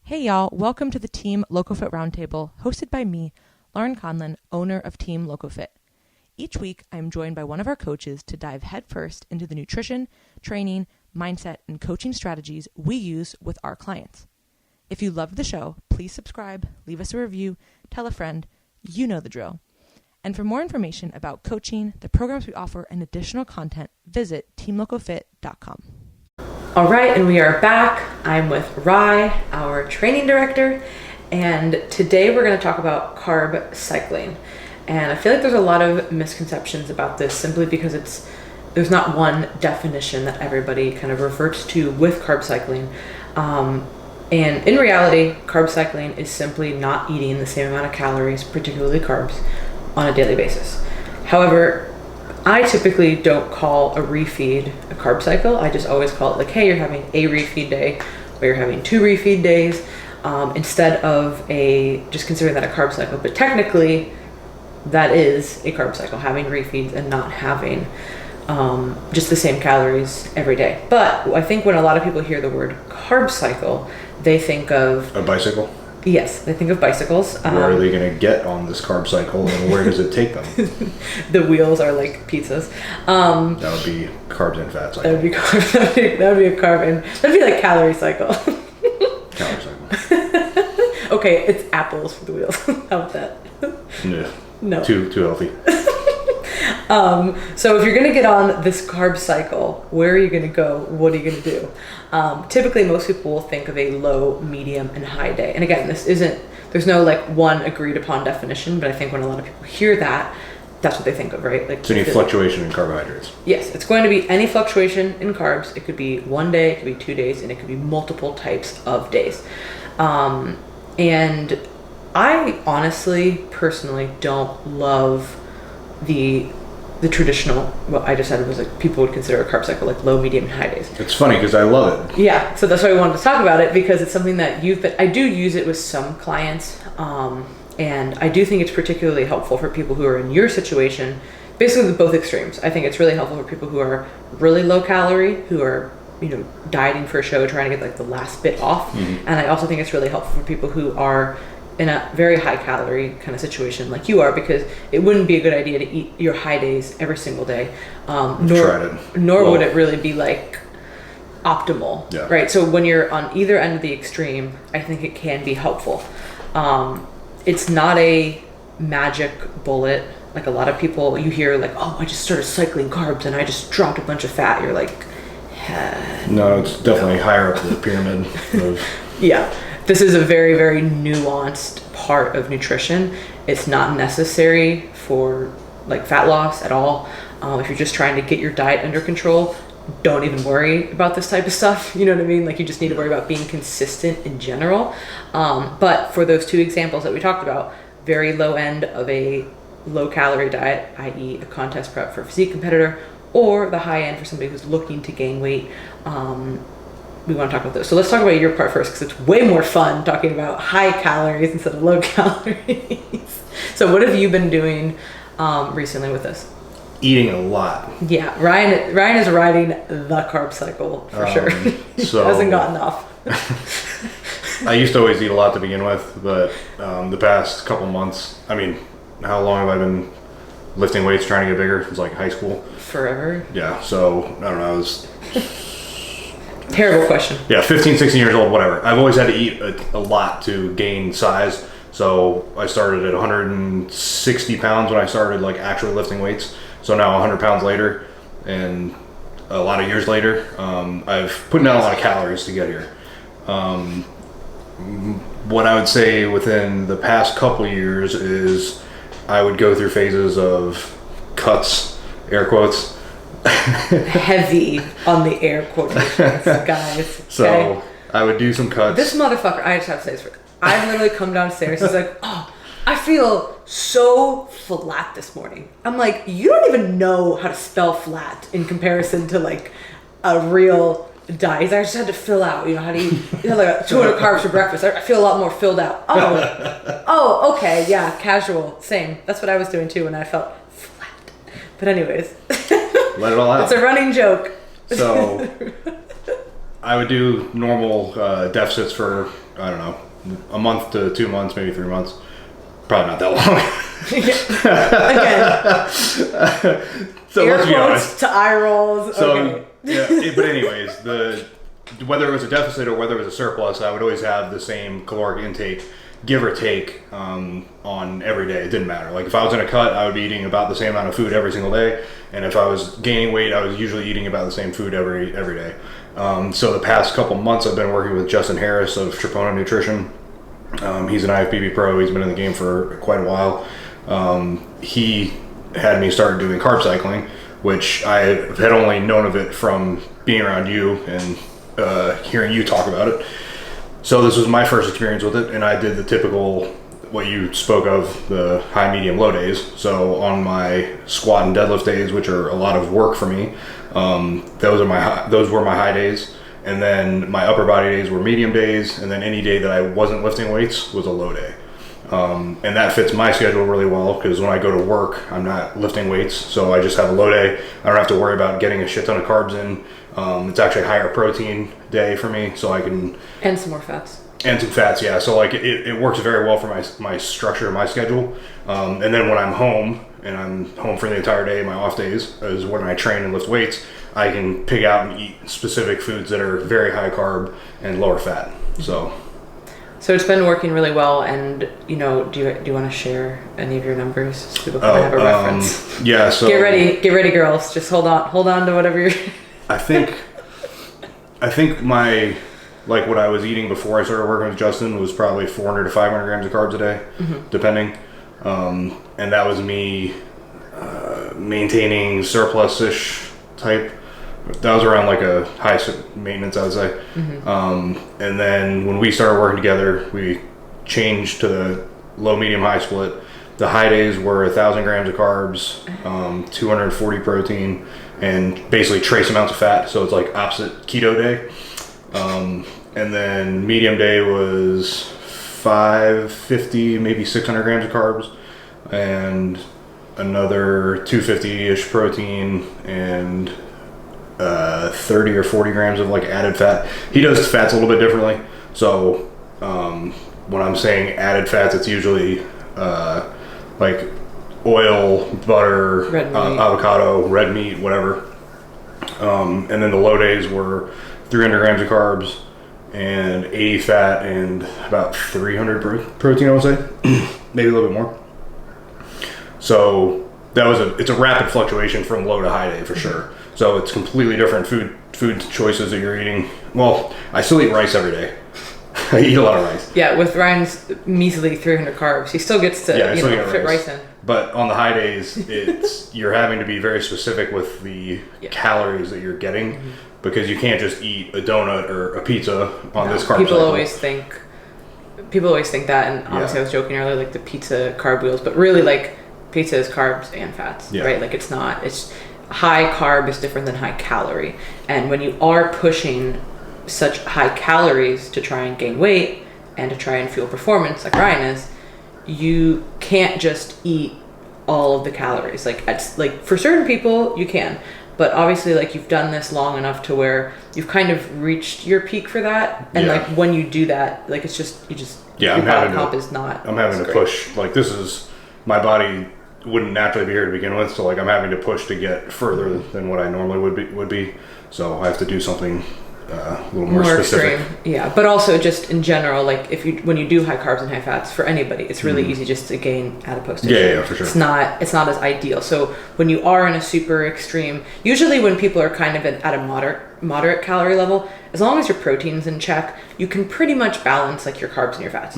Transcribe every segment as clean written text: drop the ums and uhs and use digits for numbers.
Hey y'all, welcome to the Team LoCoFit Roundtable, hosted by me, Laurin Conlon, owner of Team LoCoFit. Each week, I am joined by one of our coaches to dive headfirst into the nutrition, training, mindset, and coaching strategies we use with our clients. If you loved the show, please subscribe, leave us a review, tell a friend, you know the drill. And for more information about coaching, the programs we offer, and additional content, visit teamlocofit.com. All right, and we are back. I'm with Rye, our training director, and today we're going to talk about carb cycling. And I feel like there's a lot of misconceptions about this simply because there's not one definition that everybody kind of reverts to with carb cycling. And in reality, carb cycling is simply not eating the same amount of calories, particularly carbs, on a daily basis. However, I typically don't call a refeed a carb cycle. I just always call it like, hey, you're having a refeed day, or you're having 2 refeed days, instead of just considering that a carb cycle. But technically, that is a carb cycle, having refeeds and not having just the same calories every day. But I think when a lot of people hear the word carb cycle, they think of a bicycle. Yes, they think of bicycles. Where are they going to get on this carb cycle, and where does it take them? The wheels are like pizzas. That would be carbs and fat cycle. That would be a carb and that'd be like calorie cycle. Calorie cycle. Okay, it's apples for the wheels. How about that? Yeah. No. Too healthy. So if you're going to get on this carb cycle, where are you going to go? What are you going to do? Typically, most people will think of a low, medium, and high day. And again, there's no like one agreed upon definition, but I think when a lot of people hear that, that's what they think of, right? Like, so any fluctuation in carbohydrates. Yes, it's going to be any fluctuation in carbs. It could be 1 day, it could be 2 days, and it could be multiple types of days. And I honestly, personally don't love the traditional, what I just said was like people would consider a carb cycle like low, medium, and high days. It's funny because I love it. Yeah, so that's why we wanted to talk about it, because it's something that I do use it with some clients, and I do think it's particularly helpful for people who are in your situation, basically with both extremes. I think it's really helpful for people who are really low calorie, who are dieting for a show, trying to get like the last bit off, and I also think it's really helpful for people who are in a very high calorie kind of situation like you are, because it wouldn't be a good idea to eat your high days every single day. Nor would it really be like optimal, yeah. Right? So when you're on either end of the extreme, I think it can be helpful. It's not a magic bullet. Like a lot of people, you hear like, oh, I just started cycling carbs and I just dropped a bunch of fat. You're like, no, it's definitely higher up the pyramid of... Yeah. This is a very, very nuanced part of nutrition. It's not necessary for like fat loss at all. If you're just trying to get your diet under control, don't even worry about this type of stuff. You know what I mean? Like you just need to worry about being consistent in general. But for those 2 examples that we talked about, very low end of a low calorie diet, i.e. a contest prep for a physique competitor, or the high end for somebody who's looking to gain weight, we want to talk about those. So let's talk about your part first, because it's way more fun talking about high calories instead of low calories. So what have you been doing recently with this? Eating a lot. Yeah, Ryan is riding the carb cycle for sure. So hasn't gotten off. I used to always eat a lot to begin with, but the past couple months, I mean, how long have I been lifting weights, trying to get bigger? Since like high school. Forever. Yeah, so I don't know, I was... Terrible question. Yeah, 15, 16 years old, whatever. I've always had to eat a lot to gain size. So I started at 160 pounds when I started like actually lifting weights. So now 100 pounds later and a lot of years later, I've put down a lot of calories to get here. What I would say within the past couple years is I would go through phases of cuts, air quotes. Heavy on the air quotations, guys. So okay? I would do some cuts. This motherfucker, I just have to say this. I literally come downstairs. He's like, oh, I feel so flat this morning. I'm like, you don't even know how to spell flat in comparison to like a real diet. I just had to fill out, how do you like 200 carbs for breakfast. I feel a lot more filled out. Oh, okay, yeah, casual, same. That's what I was doing too when I felt flat. But anyways. Let it all out. It's a running joke. So I would do normal deficits for, I don't know, a month to 2 months, maybe 3 months. Probably not that Again. So Air let's be quotes honest. to eye rolls. So, Okay. yeah, but anyways, whether it was a deficit or whether it was a surplus, I would always have the same caloric intake, give or take, on every day. It didn't matter. Like if I was in a cut, I would be eating about the same amount of food every single day, and if I was gaining weight, I was usually eating about the same food every day. So the past couple months, I've been working with Justin Harris of Tripona Nutrition. He's an IFBB pro. He's been in the game for quite a while. He had me start doing carb cycling, which I had only known of it from being around you and hearing you talk about it. So this was my first experience with it, and I did the typical, what you spoke of, the high, medium, low days. So on my squat and deadlift days, which are a lot of work for me, those were my high days. And then my upper body days were medium days, and then any day that I wasn't lifting weights was a low day. And that fits my schedule really well because when I go to work, I'm not lifting weights, so I just have a low day. I don't have to worry about getting a shit ton of carbs in. It's actually a higher protein day for me, so I can... And some more fats. And some fats, yeah. So like it works very well for my structure, my schedule. And then when I'm home, and I'm home for the entire day, my off days is when I train and lift weights, I can pick out and eat specific foods that are very high carb and lower fat. So it's been working really well, and do you want to share any of your numbers so people can have a reference? Yeah. So get ready, girls. Just hold on to whatever you're. I think my what I was eating before I started working with Justin was probably 400 to 500 grams of carbs a day, depending. And that was me maintaining surplus-ish type. That was around like a high maintenance, I would say. And then when we started working together, we changed to the low, medium, high split. The high days were 1,000 grams of carbs, 240 protein, and basically trace amounts of fat. So it's like opposite keto day. And then medium day was 550, maybe 600 grams of carbs, and another 250-ish protein, and 30 or 40 grams of added fat. He does fats a little bit differently. So when I'm saying added fats, it's usually oil, butter, avocado, red meat, whatever. And then the low days were 300 grams of carbs and 80 fat and about 300 protein, I would say. Maybe a little bit more. So it's a rapid fluctuation from low to high day for sure. So it's completely different food choices that you're eating. Well, I still eat rice every day. I eat a lot of rice. Yeah, with Ryan's measly 300 carbs, he still gets to fit rice in. But on the high days, you're having to be very specific with the calories that you're getting, because you can't just eat a donut or a pizza on this carb cycle. People always think that, and obviously I was joking earlier, the pizza carb wheels, but really pizza is carbs and fats, right? It's high carb is different than high calorie. And when you are pushing such high calories to try and gain weight and to try and fuel performance like Ryan is, you can't just eat all of the calories. For certain people you can, but obviously you've done this long enough to where you've kind of reached your peak for that, and when you do that, it's just your body comp is not. I'm having to push. This is my body wouldn't naturally be here to begin with, so I'm having to push to get further than what I normally would be. So I have to do something a little more specific. Extreme. Yeah, but also just in general, when you do high carbs and high fats for anybody, it's really easy just to gain adipose tissue. Yeah, for sure. It's not as ideal. So when you are in a super extreme, usually when people are kind of at a moderate calorie level, as long as your protein's in check, you can pretty much balance your carbs and your fats.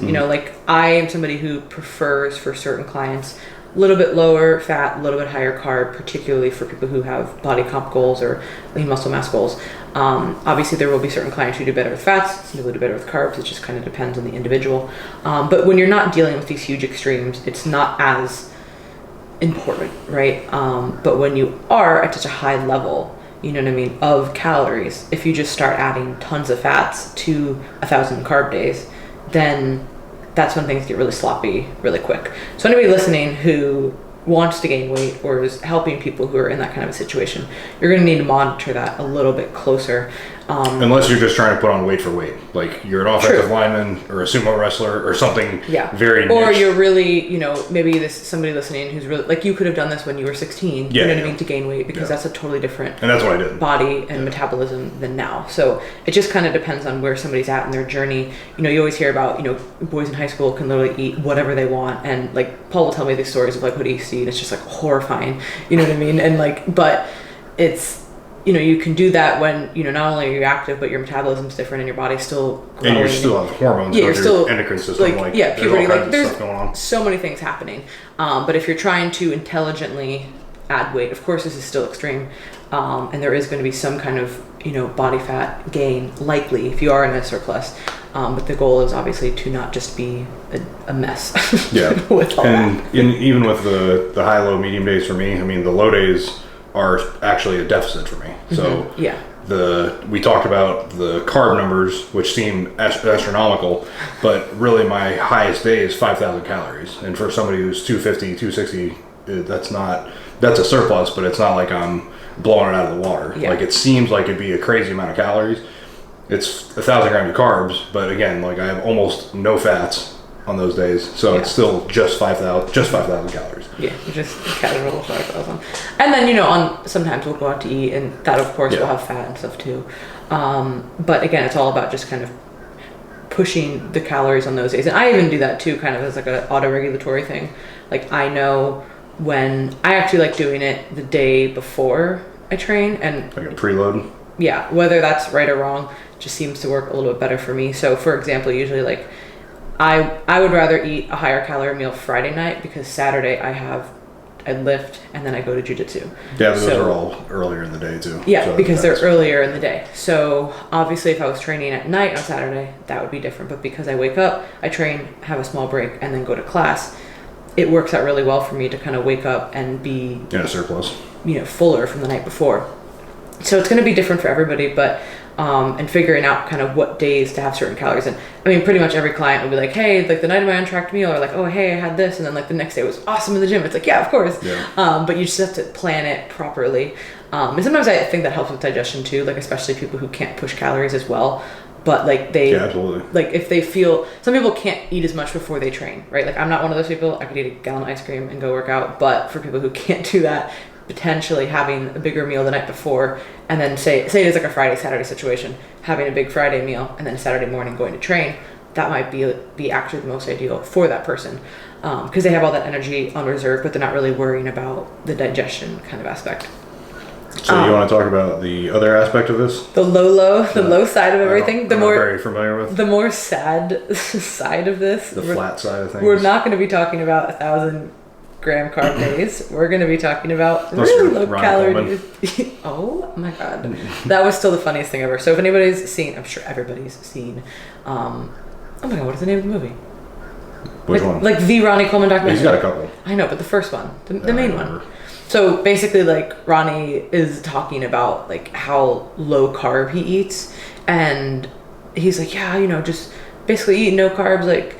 I am somebody who prefers, for certain clients, a little bit lower fat, a little bit higher carb, particularly for people who have body comp goals or lean muscle mass goals. Obviously, there will be certain clients who do better with fats, some people do better with carbs. It just kind of depends on the individual. But when you're not dealing with these huge extremes, it's not as important, right? But when you are at such a high level, of calories, if you just start adding tons of fats to 1,000 carb days, then that's when things get really sloppy really quick. So anybody listening who wants to gain weight or is helping people who are in that kind of a situation, you're going to need to monitor that a little bit closer. Unless you're just trying to put on weight for weight, like you're an offensive lineman or a sumo wrestler or something very niche. Or you're really, maybe somebody listening who's really, like you could have done this when you were 16, you know what I mean, to gain weight, because that's a totally different and that's what I did. Body and metabolism than now. So it just kind of depends on where somebody's at in their journey. You always hear about, boys in high school can literally eat whatever they want. And like Paul will tell me these stories of like what he eats, and it's just like horrifying, you know what I mean? And like, but it's, you can do that when, not only are you active, but your metabolism's different and your body's still growing. And you still have hormones you're still, endocrine system. Puberty. There's going on. So many things happening. But if you're trying to intelligently add weight, of course, this is still extreme. And there is going to be some kind of, body fat gain, likely, if you are in a surplus. But the goal is obviously to not just be a mess. With all that. Even with the high, low, medium days for me, I mean, the low days are actually a deficit for me. So we talked about the carb numbers, which seem astronomical, but really my highest day is 5,000 calories. And for somebody who's 250, 260, that's a surplus, but it's not like I'm blowing it out of the water. Like it seems like it'd be a crazy amount of calories. It's 1,000 grams of carbs, but again, like I have almost no fats on those days, so it's still just 5,000 calories. Yeah, just casual 5,000. And then sometimes we'll go out to eat, and that of course will have fat and stuff too. But again, it's all about just kind of pushing the calories on those days, and I even do that too, kind of as like an auto-regulatory thing. Like I know when I actually like doing it the day before I train, and like a preload. Yeah, whether that's right or wrong, just seems to work a little bit better for me. So for example, usually like I would rather eat a higher calorie meal Friday night, because Saturday I lift and then I go to jiu-jitsu. Yeah, those are all earlier in the day too. Yeah, so because they're earlier in the day. So obviously if I was training at night on Saturday, that would be different. But because I wake up, I train, have a small break, and then go to class, it works out really well for me to kind of wake up and be surplus. Fuller from the night before. So it's going to be different for everybody, but and figuring out kind of what days to have certain calories. And I mean, pretty much every client will be like, hey, like the night of my untracked meal, or like, oh, hey, I had this. And then like the next day was awesome in the gym. It's like, yeah, of course. Yeah. But you just have to plan it properly. And sometimes I think that helps with digestion too, like especially people who can't push calories as well. But like absolutely. Like if they feel, some people can't eat as much before they train, right? Like I'm not one of those people. I could eat a gallon of ice cream and go work out. But for people who can't do that, potentially having a bigger meal the night before, and then say it is like a Friday, Saturday situation, having a big Friday meal and then Saturday morning going to train, that might be actually the most ideal for that person, because they have all that energy on reserve, but they're not really worrying about the digestion kind of aspect. So you want to talk about the other aspect of this? The low side of everything. I'm very familiar with. The more sad side of this. The flat side of things. We're not going to be talking about 1,000 gram carb days. We're going to be talking about really low calorie. Oh my god, that was still the funniest thing ever. So if anybody's seen, I'm sure everybody's seen. Oh my god, what is the name of the movie? Which one? Like the Ronnie Coleman documentary. He's got a couple. I know, but the first one, the main one. So basically, like Ronnie is talking about like how low carb he eats, and he's like, yeah, just basically eat no carbs, like.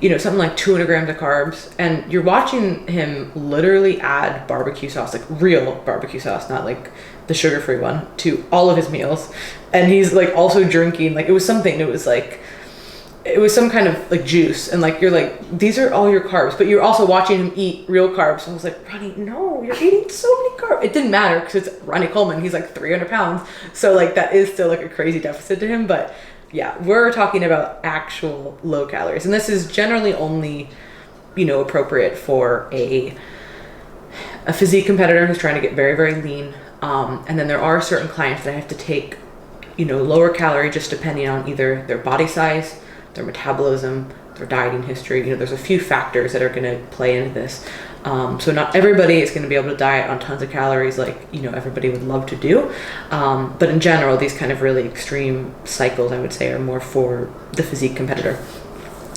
Something like 200 grams of carbs, and you're watching him literally add barbecue sauce, like real barbecue sauce, not like the sugar-free one, to all of his meals. And he's like also drinking, like it was some kind of like juice, and like you're like, these are all your carbs, but you're also watching him eat real carbs. So I was like, Ronnie, no, you're eating so many carbs. It didn't matter because it's Ronnie Coleman. He's like 300 pounds. So like that is still like a crazy deficit to him, but yeah, we're talking about actual low calories. And this is generally only, appropriate for a physique competitor who's trying to get very, very lean. And then there are certain clients that have to take, lower calorie just depending on either their body size, their metabolism, their dieting history. There's a few factors that are going to play into this. So not everybody is going to be able to diet on tons of calories like, everybody would love to do. But in general, these kind of really extreme cycles, I would say, are more for the physique competitor.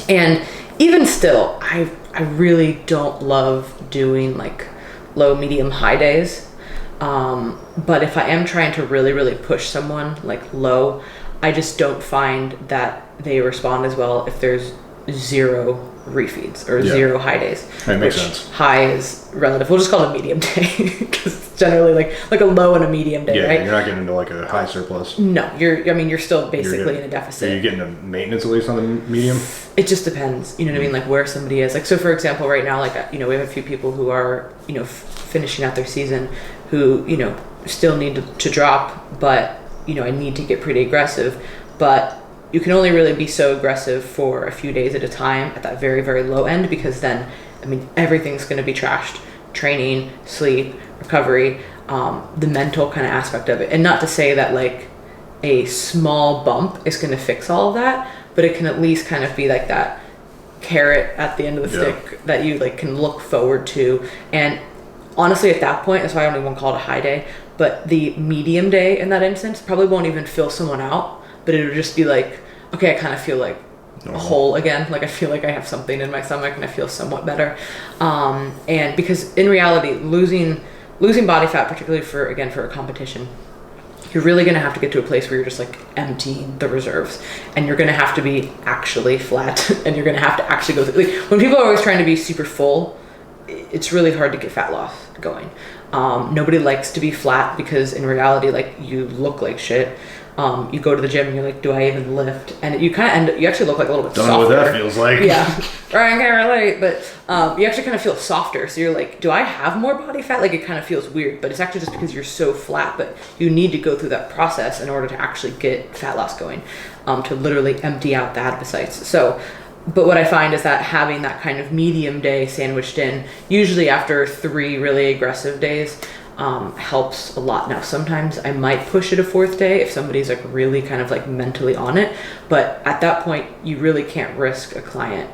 And even still, I really don't love doing like low, medium, high days. But if I am trying to really, really push someone like low, I just don't find that they respond as well if there's 0 refeeds or 0 high days. That makes sense. High is relative. We'll just call it a medium day because it's generally like a low and a medium day, right? You're not getting into like a high surplus. No, you're still basically in a deficit. Are you getting a maintenance at least on the medium? It just depends. You know what I mean? Like where somebody is. Like, so for example, right now, like, we have a few people who are, finishing out their season who, still need to drop, but, I need to get pretty aggressive. But you can only really be so aggressive for a few days at a time at that very, very low end, because then, everything's going to be trashed. Training, sleep, recovery, the mental kind of aspect of it. And not to say that like a small bump is going to fix all of that, but it can at least kind of be like that carrot at the end of the stick that you like can look forward to. And honestly, at that point, that's why I don't even call it a high day, but the medium day in that instance probably won't even fill someone out, but it'll just be like, okay, I kind of feel like a whole again. Like I feel like I have something in my stomach and I feel somewhat better. And because in reality, losing body fat, particularly for a competition, you're really going to have to get to a place where you're just like emptying the reserves, and you're going to have to be actually flat, and you're going to have to actually go through. Like, when people are always trying to be super full, it's really hard to get fat loss going. Nobody likes to be flat because in reality, like, you look like shit. You go to the gym and you're like, do I even lift? And you kind of you actually look like a little bit softer. Don't know what that feels like. Yeah, Ryan can't relate, but you actually kind of feel softer. So you're like, do I have more body fat? Like, it kind of feels weird, but it's actually just because you're so flat. But you need to go through that process in order to actually get fat loss going, to literally empty out the adipocytes. So, but what I find is that having that kind of medium day sandwiched in, usually after 3 really aggressive days, helps a lot. Now, sometimes I might push it a 4th day if somebody's like really kind of like mentally on it, but at that point you really can't risk a client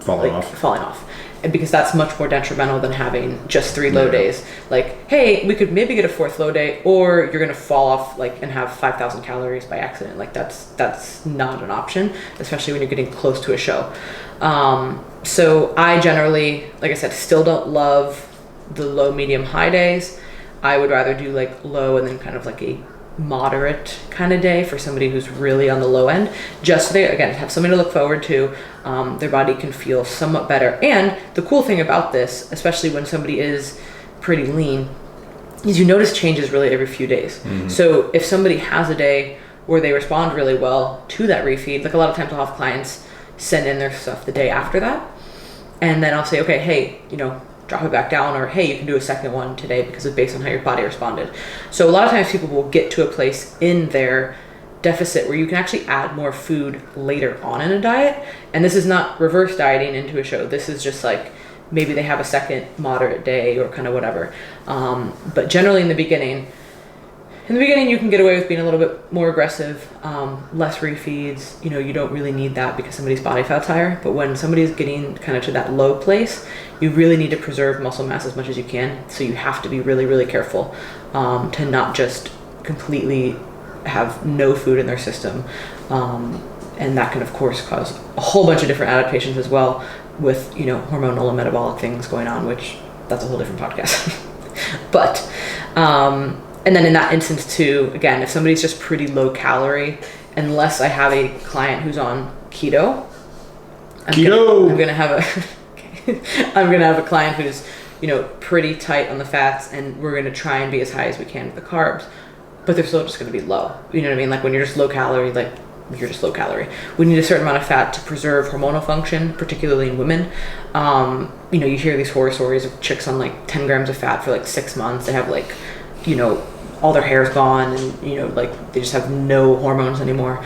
falling off, and because that's much more detrimental than having just 3 low days. Like, hey, we could maybe get a 4th low day, or you're gonna fall off like and have 5,000 calories by accident. Like that's not an option, especially when you're getting close to a show. So I generally, like I said, still don't love the low, medium, high days. I would rather do like low and then kind of like a moderate kind of day for somebody who's really on the low end, just so they, again, have something to look forward to. Their body can feel somewhat better. And the cool thing about this, especially when somebody is pretty lean, is you notice changes really every few days. Mm-hmm. So if somebody has a day where they respond really well to that refeed, like a lot of times I'll have clients send in their stuff the day after that, and then I'll say, okay, hey, drop it back down, or hey, you can do a second one today because it's based on how your body responded. So a lot of times people will get to a place in their deficit where you can actually add more food later on in a diet. And this is not reverse dieting into a show. This is just like maybe they have a second moderate day or kind of whatever. But generally in the beginning, you can get away with being a little bit more aggressive, less refeeds. You don't really need that because somebody's body fat's higher. But when somebody's getting kind of to that low place, you really need to preserve muscle mass as much as you can. So you have to be really, really careful to not just completely have no food in their system. And that can, of course, cause a whole bunch of different adaptations as well with, hormonal and metabolic things going on, which that's a whole different podcast. But, and then in that instance too, again, if somebody's just pretty low calorie, unless I have a client who's on keto, I'm gonna have a client who's, pretty tight on the fats, and we're gonna try and be as high as we can with the carbs, but they're still just gonna be low. You know what I mean? Like when you're just low calorie, like you're just low calorie. We need a certain amount of fat to preserve hormonal function, particularly in women. You hear these horror stories of chicks on like 10 grams of fat for like 6 months. They have like, all their hair's gone, and like they just have no hormones anymore.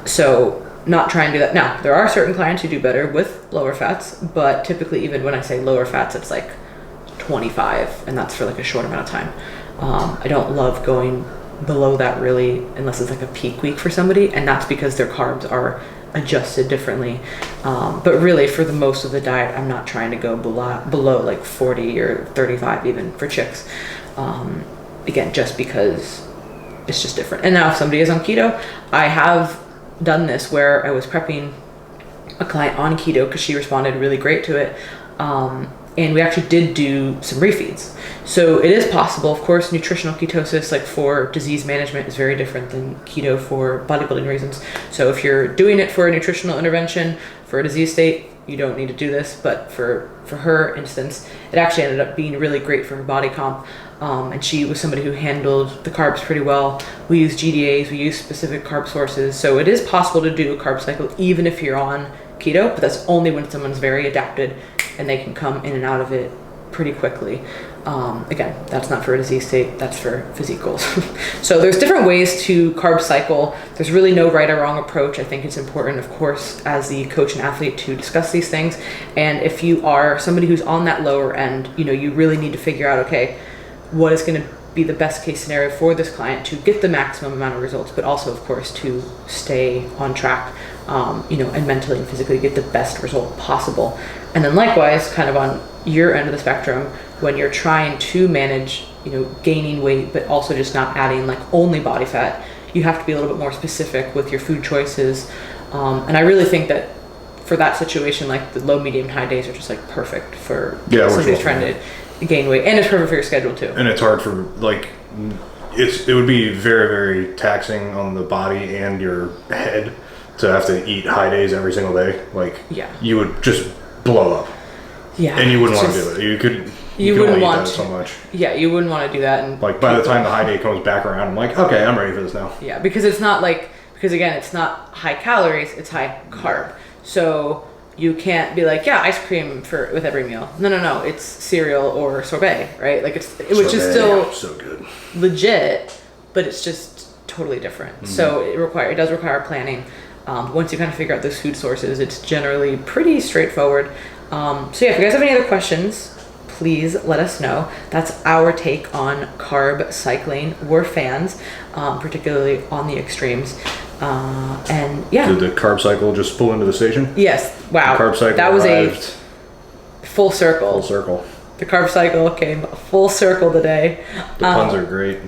So not trying to do that. Now, there are certain clients who do better with lower fats, but typically, even when I say lower fats, it's like 25, and that's for like a short amount of time. I don't love going below that really, unless it's like a peak week for somebody, and that's because their carbs are adjusted differently. But really, for the most of the diet, I'm not trying to go below like 40 or 35 even for chicks. Again, just because it's just different. And now if somebody is on keto, I have done this where I was prepping a client on keto because she responded really great to it. And we actually did do some refeeds. So it is possible. Of course, nutritional ketosis, like for disease management, is very different than keto for bodybuilding reasons. So if you're doing it for a nutritional intervention, For a disease state, you don't need to do this, but for her instance, it actually ended up being really great for her body comp. And she was somebody who handled the carbs pretty well. We use GDAs, we use specific carb sources. So it is possible to do a carb cycle even if you're on keto, but that's only when someone's very adapted and they can come in and out of it pretty quickly. Again, that's not for a disease state, that's for physique goals. So there's different ways to carb cycle. There's really no right or wrong approach. I think it's important, of course, as the coach and athlete to discuss these things. And if you are somebody who's on that lower end, you really need to figure out, okay, what is going to be the best case scenario for this client to get the maximum amount of results, but also, of course, to stay on track, and mentally and physically get the best result possible. And then likewise, kind of on your end of the spectrum, when you're trying to manage, gaining weight, but also just not adding like only body fat, you have to be a little bit more specific with your food choices. And I really think that for that situation, like the low, medium, high days are just like perfect for somebody who's trying to gain weight, and it's perfect for your schedule too. And it's hard for it would be very, very taxing on the body and your head to have to eat high days every single day. You would just blow up. Yeah. And you wouldn't want to do it. You wouldn't want so much. Yeah, you wouldn't want to do that. And by the time the high day comes back around, I'm like, okay, I'm ready for this now. Yeah, because it's not again, it's not high calories, it's high carb. So you can't be like, yeah, ice cream with every meal. No, it's cereal or sorbet, right? Which is still so good, legit, but it's just totally different. Mm-hmm. So it does require planning. Once you kind of figure out those food sources, it's generally pretty straightforward. If you guys have any other questions, please let us know. That's our take on carb cycling. We're fans, particularly on the extremes. And yeah. Did the carb cycle just pull into the station? Yes. Wow. The carb cycle that was arrived. A full circle. Full circle. The carb cycle came full circle today. The puns are great.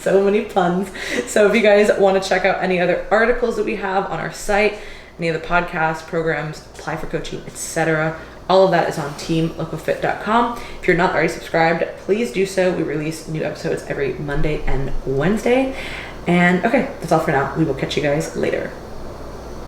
So many puns. So if you guys want to check out any other articles that we have on our site, any of the podcast programs, apply for coaching, etc., all of that is on teamlocofit.com. If you're not already subscribed, please do so. We release new episodes every Monday and Wednesday. And okay, that's all for now. We will catch you guys later.